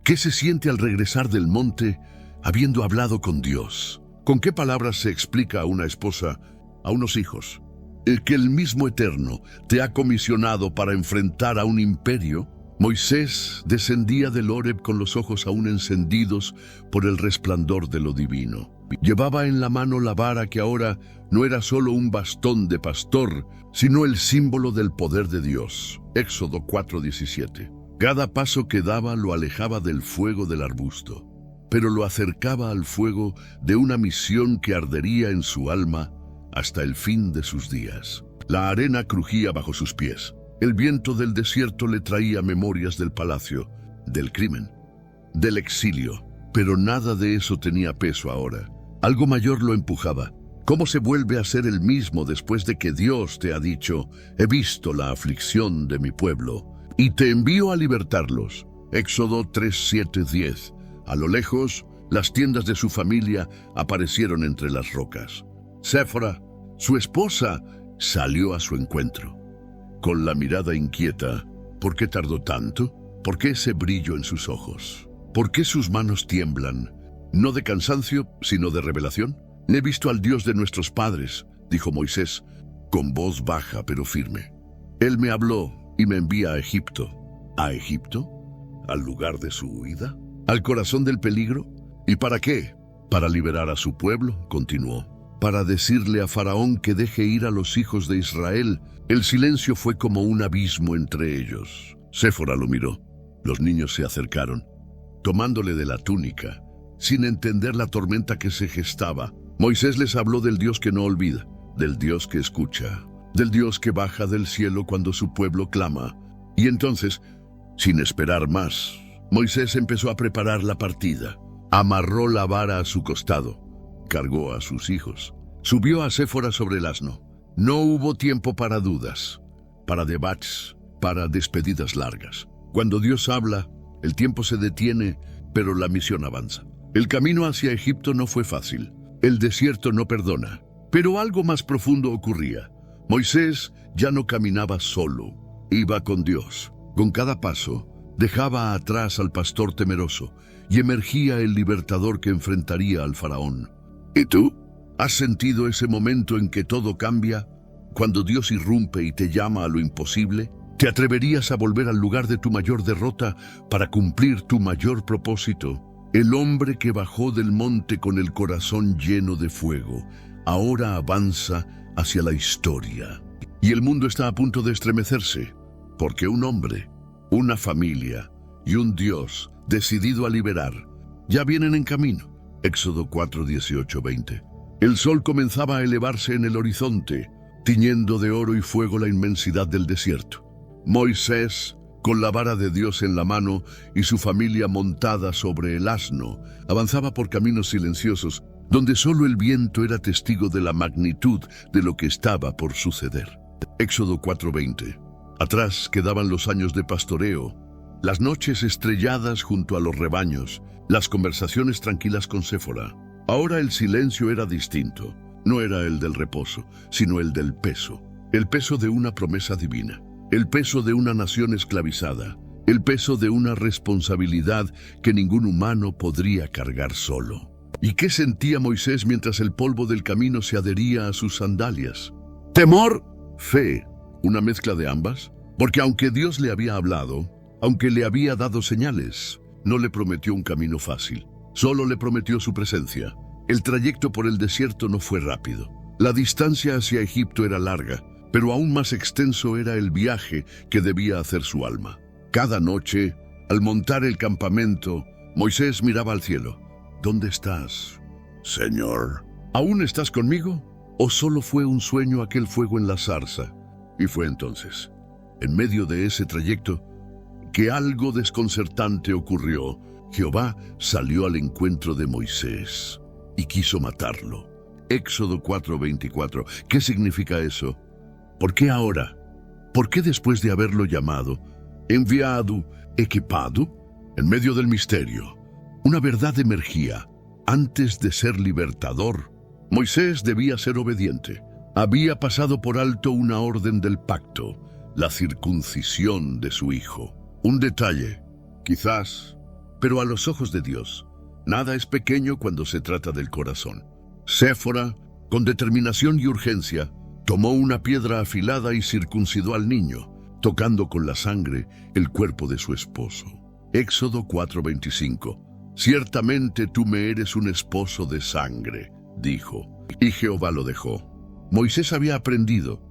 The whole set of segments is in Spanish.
¿Qué se siente al regresar del monte habiendo hablado con Dios? ¿Con qué palabras se explica a una esposa, a unos hijos, que el mismo Eterno te ha comisionado para enfrentar a un imperio? Moisés descendía del Horeb con los ojos aún encendidos por el resplandor de lo divino. Llevaba en la mano la vara que ahora no era solo un bastón de pastor, sino el símbolo del poder de Dios. Éxodo 4:17. Cada paso que daba lo alejaba del fuego del arbusto, pero lo acercaba al fuego de una misión que ardería en su alma hasta el fin de sus días. La arena crujía bajo sus pies. El viento del desierto le traía memorias del palacio, del crimen, del exilio, pero nada de eso tenía peso ahora. Algo mayor lo empujaba. ¿Cómo se vuelve a ser el mismo después de que Dios te ha dicho: he visto la aflicción de mi pueblo y te envío a libertarlos? Éxodo 3:7-10. A lo lejos, las tiendas de su familia aparecieron entre las rocas. Séfora, su esposa, salió a su encuentro. Con la mirada inquieta, ¿por qué tardó tanto? ¿Por qué ese brillo en sus ojos? ¿Por qué sus manos tiemblan? No de cansancio, sino de revelación. He visto al Dios de nuestros padres, dijo Moisés, con voz baja pero firme. Él me habló y me envía a Egipto. ¿A Egipto? ¿Al lugar de su huida? ¿Al corazón del peligro? ¿Y para qué? Para liberar a su pueblo, continuó. Para decirle a Faraón que deje ir a los hijos de Israel. El silencio fue como un abismo entre ellos. Séfora lo miró. Los niños se acercaron, tomándole de la túnica, sin entender la tormenta que se gestaba. Moisés les habló del Dios que no olvida, del Dios que escucha, del Dios que baja del cielo cuando su pueblo clama. Y entonces, sin esperar más, Moisés empezó a preparar la partida. Amarró la vara a su costado, cargó a sus hijos, subió a Séfora sobre el asno. No hubo tiempo para dudas, para debates, para despedidas largas. Cuando Dios habla, el tiempo se detiene, pero la misión avanza. El camino hacia Egipto no fue fácil. El desierto no perdona. Pero algo más profundo ocurría. Moisés ya no caminaba solo, iba con Dios. Con cada paso, dejaba atrás al pastor temeroso y emergía el libertador que enfrentaría al faraón. ¿Y tú? ¿Has sentido ese momento en que todo cambia? Cuando Dios irrumpe y te llama a lo imposible, ¿te atreverías a volver al lugar de tu mayor derrota para cumplir tu mayor propósito? El hombre que bajó del monte con el corazón lleno de fuego, ahora avanza hacia la historia. Y el mundo está a punto de estremecerse, porque un hombre, una familia y un Dios decidido a liberar ya vienen en camino. Éxodo 4:18-20. El sol comenzaba a elevarse en el horizonte, tiñendo de oro y fuego la inmensidad del desierto. Moisés, con la vara de Dios en la mano y su familia montada sobre el asno, avanzaba por caminos silenciosos, donde solo el viento era testigo de la magnitud de lo que estaba por suceder. Éxodo 4:20. Atrás quedaban los años de pastoreo, las noches estrelladas junto a los rebaños, las conversaciones tranquilas con Séfora. Ahora el silencio era distinto. No era el del reposo, sino el del peso. El peso de una promesa divina. El peso de una nación esclavizada. El peso de una responsabilidad que ningún humano podría cargar solo. ¿Y qué sentía Moisés mientras el polvo del camino se adhería a sus sandalias? ¿Temor? ¿Fe? ¿Una mezcla de ambas? Porque aunque Dios le había hablado, aunque le había dado señales, no le prometió un camino fácil. Solo le prometió su presencia. El trayecto por el desierto no fue rápido. La distancia hacia Egipto era larga, pero aún más extenso era el viaje que debía hacer su alma. Cada noche, al montar el campamento, Moisés miraba al cielo. ¿Dónde estás, Señor? ¿Aún estás conmigo? ¿O solo fue un sueño aquel fuego en la zarza? Y fue entonces, en medio de ese trayecto, que algo desconcertante ocurrió. Jehová salió al encuentro de Moisés y quiso matarlo. Éxodo 4:24. ¿Qué significa eso? ¿Por qué ahora? ¿Por qué después de haberlo llamado, enviado, equipado? En medio del misterio, una verdad emergía. Antes de ser libertador, Moisés debía ser obediente. Había pasado por alto una orden del pacto, la circuncisión de su hijo. Un detalle, quizás Pero a los ojos de Dios, nada es pequeño cuando se trata del corazón. Séfora, con determinación y urgencia, tomó una piedra afilada y circuncidó al niño, tocando con la sangre el cuerpo de su esposo. Éxodo 4:25. Ciertamente tú me eres un esposo de sangre, dijo, y Jehová lo dejó. Moisés había aprendido,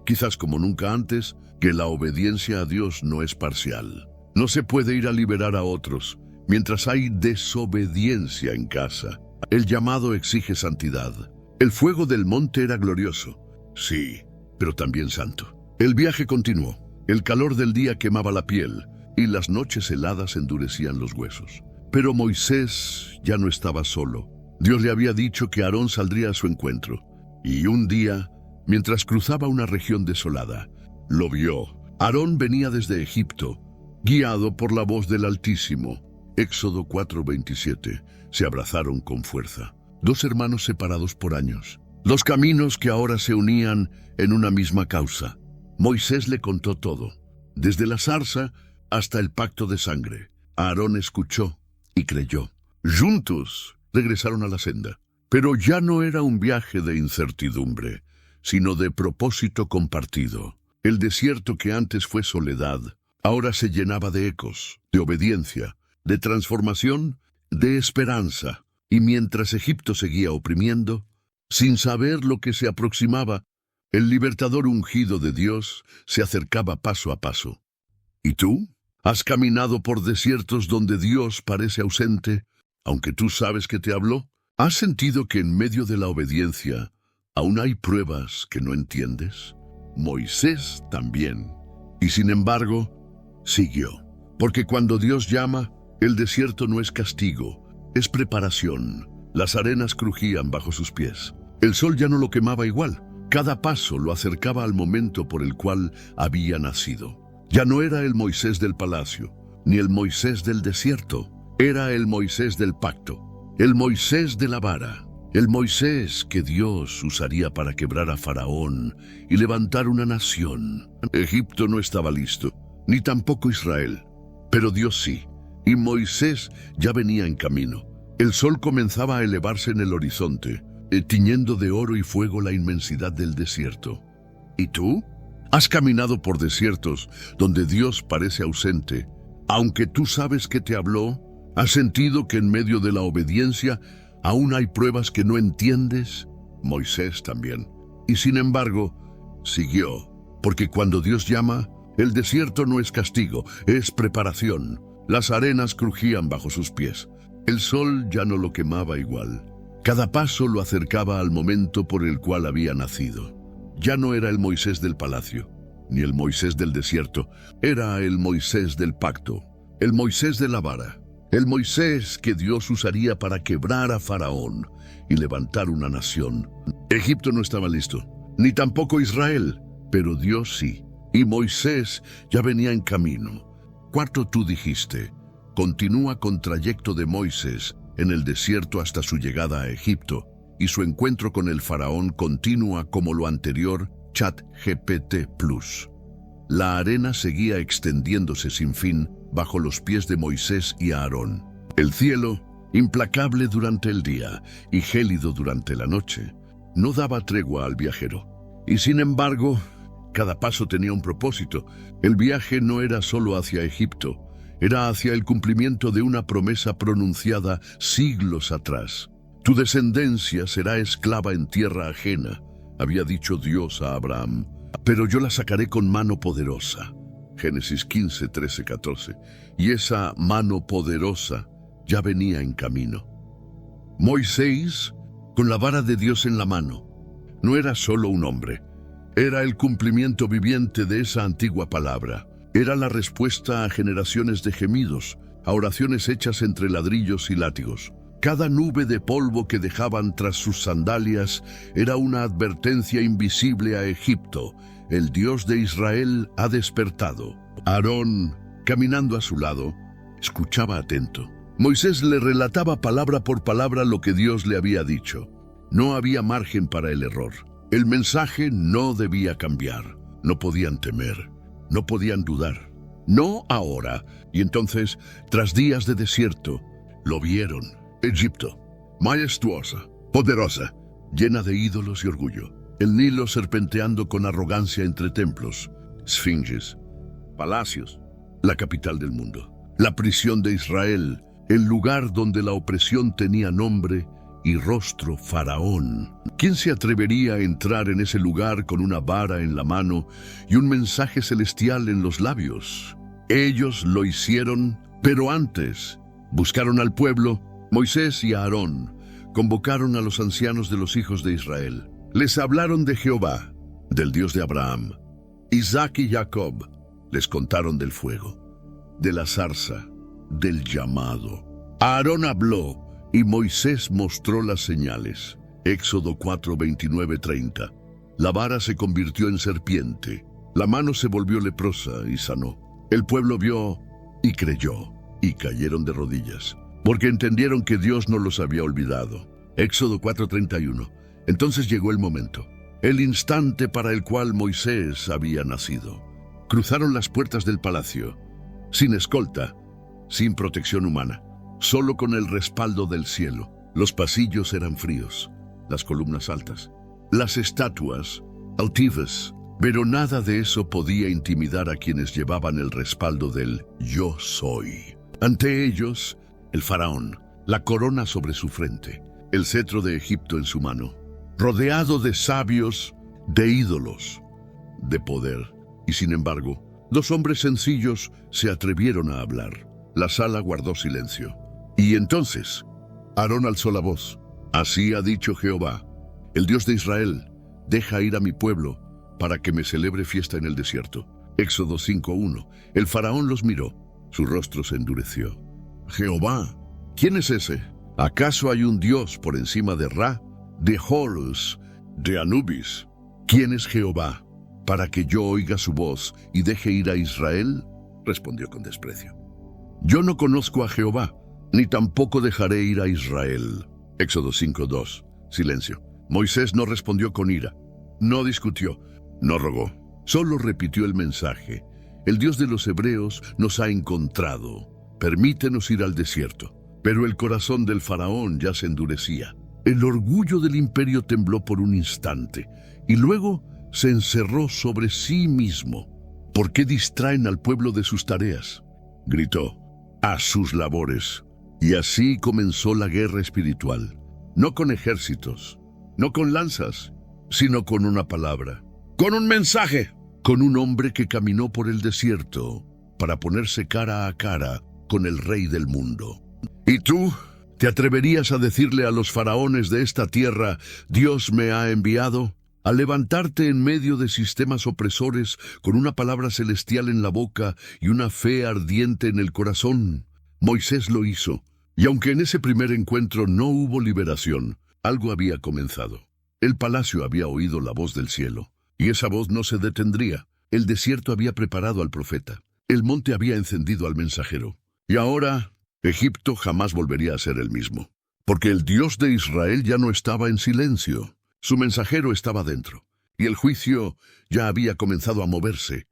quizás como nunca antes, que la obediencia a Dios no es parcial. No se puede ir a liberar a otros mientras hay desobediencia en casa. El llamado exige santidad. El fuego del monte era glorioso, sí, pero también santo. El viaje continuó. El calor del día quemaba la piel y las noches heladas endurecían los huesos. Pero Moisés ya no estaba solo. Dios le había dicho que Aarón saldría a su encuentro. Y un día, mientras cruzaba una región desolada, lo vio. Aarón venía desde Egipto, guiado por la voz del Altísimo. Éxodo 4:27. Se abrazaron con fuerza. Dos hermanos separados por años. Los caminos que ahora se unían en una misma causa. Moisés le contó todo, desde la zarza hasta el pacto de sangre. Aarón escuchó y creyó. Juntos regresaron a la senda. Pero ya no era un viaje de incertidumbre, sino de propósito compartido. El desierto que antes fue soledad, ahora se llenaba de ecos, de obediencia, de transformación, de esperanza. Y mientras Egipto seguía oprimiendo, sin saber lo que se aproximaba, el libertador ungido de Dios se acercaba paso a paso. ¿Y tú? ¿Has caminado por desiertos donde Dios parece ausente, aunque tú sabes que te habló? ¿Has sentido que en medio de la obediencia aún hay pruebas que no entiendes? Moisés también. Y sin embargo, siguió. Porque cuando Dios llama, el desierto no es castigo, es preparación. Las arenas crujían bajo sus pies. El sol ya no lo quemaba igual. Cada paso lo acercaba al momento por el cual había nacido. Ya no era el Moisés del palacio, ni el Moisés del desierto. Era el Moisés del pacto, el Moisés de la vara, el Moisés que Dios usaría para quebrar a Faraón y levantar una nación. Egipto no estaba listo, ni tampoco Israel, pero Dios sí, y Moisés ya venía en camino. El sol comenzaba a elevarse en el horizonte, tiñendo de oro y fuego la inmensidad del desierto. ¿Y tú? ¿Has caminado por desiertos donde Dios parece ausente, aunque tú sabes que te habló? ¿Has sentido que en medio de la obediencia aún hay pruebas que no entiendes? Moisés también. Y sin embargo, siguió, porque cuando Dios llama, el desierto no es castigo, es preparación. Las arenas crujían bajo sus pies. El sol ya no lo quemaba igual. Cada paso lo acercaba al momento por el cual había nacido. Ya no era el Moisés del palacio, ni el Moisés del desierto. Era el Moisés del pacto, el Moisés de la vara, el Moisés que Dios usaría para quebrar a Faraón y levantar una nación. Egipto no estaba listo, ni tampoco Israel, pero Dios sí. Y Moisés ya venía en camino. Cuarto, tú dijiste, continúa con trayecto de Moisés en el desierto hasta su llegada a Egipto, y su encuentro con el faraón continúa como lo anterior, ChatGPT+. La arena seguía extendiéndose sin fin bajo los pies de Moisés y Aarón. El cielo, implacable durante el día y gélido durante la noche, no daba tregua al viajero. Y sin embargo, cada paso tenía un propósito. El viaje no era solo hacia Egipto, era hacia el cumplimiento de una promesa pronunciada siglos atrás. Tu descendencia será esclava en tierra ajena, había dicho Dios a Abraham, pero yo la sacaré con mano poderosa. Génesis 15, 13, 14. Y esa mano poderosa ya venía en camino. Moisés, con la vara de Dios en la mano, no era solo un hombre, era el cumplimiento viviente de esa antigua palabra. Era la respuesta a generaciones de gemidos, a oraciones hechas entre ladrillos y látigos. Cada nube de polvo que dejaban tras sus sandalias era una advertencia invisible a Egipto. El Dios de Israel ha despertado. Aarón, caminando a su lado, escuchaba atento. Moisés le relataba palabra por palabra lo que Dios le había dicho. No había margen para el error. El mensaje no debía cambiar. No podían temer, no podían dudar. no ahora. Y entonces, tras días de desierto, lo vieron. Egipto, majestuosa, poderosa, llena de ídolos y orgullo. El Nilo serpenteando con arrogancia entre templos, esfinges, palacios. La capital del mundo, la prisión de Israel, el lugar donde la opresión tenía nombre y rostro, Faraón. ¿Quién se atrevería a entrar en ese lugar con una vara en la mano y un mensaje celestial en los labios? Ellos lo hicieron, pero antes buscaron al pueblo. Moisés y Aarón convocaron a los ancianos de los hijos de Israel. Les hablaron de Jehová, del Dios de Abraham, Isaac y Jacob. Les contaron del fuego, de la zarza, del llamado. Aarón habló y Moisés mostró las señales. Éxodo 4, 29, 30. La vara se convirtió en serpiente, la mano se volvió leprosa y sanó. El pueblo vio y creyó, y cayeron de rodillas, porque entendieron que Dios no los había olvidado. Éxodo 4:31. Entonces llegó el momento, el instante para el cual Moisés había nacido. Cruzaron las puertas del palacio, sin escolta, sin protección humana, solo con el respaldo del cielo. Los pasillos eran fríos, las columnas altas, las estatuas altivas, pero nada de eso podía intimidar a quienes llevaban el respaldo del Yo Soy. Ante ellos, el faraón, la corona sobre su frente, el cetro de Egipto en su mano, rodeado de sabios, de ídolos, de poder. Y sin embargo, dos hombres sencillos se atrevieron a hablar. La sala guardó silencio. Y entonces, Aarón alzó la voz. Así ha dicho Jehová, el Dios de Israel, deja ir a mi pueblo para que me celebre fiesta en el desierto. Éxodo 5:1. El faraón los miró, su rostro se endureció. Jehová, ¿quién es ese? ¿Acaso hay un Dios por encima de Ra, de Horus, de Anubis? ¿Quién es Jehová para que yo oiga su voz y deje ir a Israel? Respondió con desprecio. Yo no conozco a Jehová, ni tampoco dejaré ir a Israel. Éxodo 5:2. Silencio. Moisés no respondió con ira, no discutió, no rogó, solo repitió el mensaje. El Dios de los hebreos nos ha encontrado. Permítenos ir al desierto. Pero el corazón del faraón ya se endurecía. El orgullo del imperio tembló por un instante y luego se encerró sobre sí mismo. ¿Por qué distraen al pueblo de sus tareas?, gritó. A sus labores. Y así comenzó la guerra espiritual. No con ejércitos, no con lanzas, sino con una palabra, con un mensaje, con un hombre que caminó por el desierto para ponerse cara a cara con el rey del mundo. ¿Y tú? ¿Te atreverías a decirle a los faraones de esta tierra, Dios me ha enviado? ¿A levantarte en medio de sistemas opresores con una palabra celestial en la boca y una fe ardiente en el corazón? Moisés lo hizo, y aunque en ese primer encuentro no hubo liberación, algo había comenzado. El palacio había oído la voz del cielo, y esa voz no se detendría. El desierto había preparado al profeta. El monte había encendido al mensajero. Y ahora, Egipto jamás volvería a ser el mismo, porque el Dios de Israel ya no estaba en silencio. Su mensajero estaba dentro, y el juicio ya había comenzado a moverse.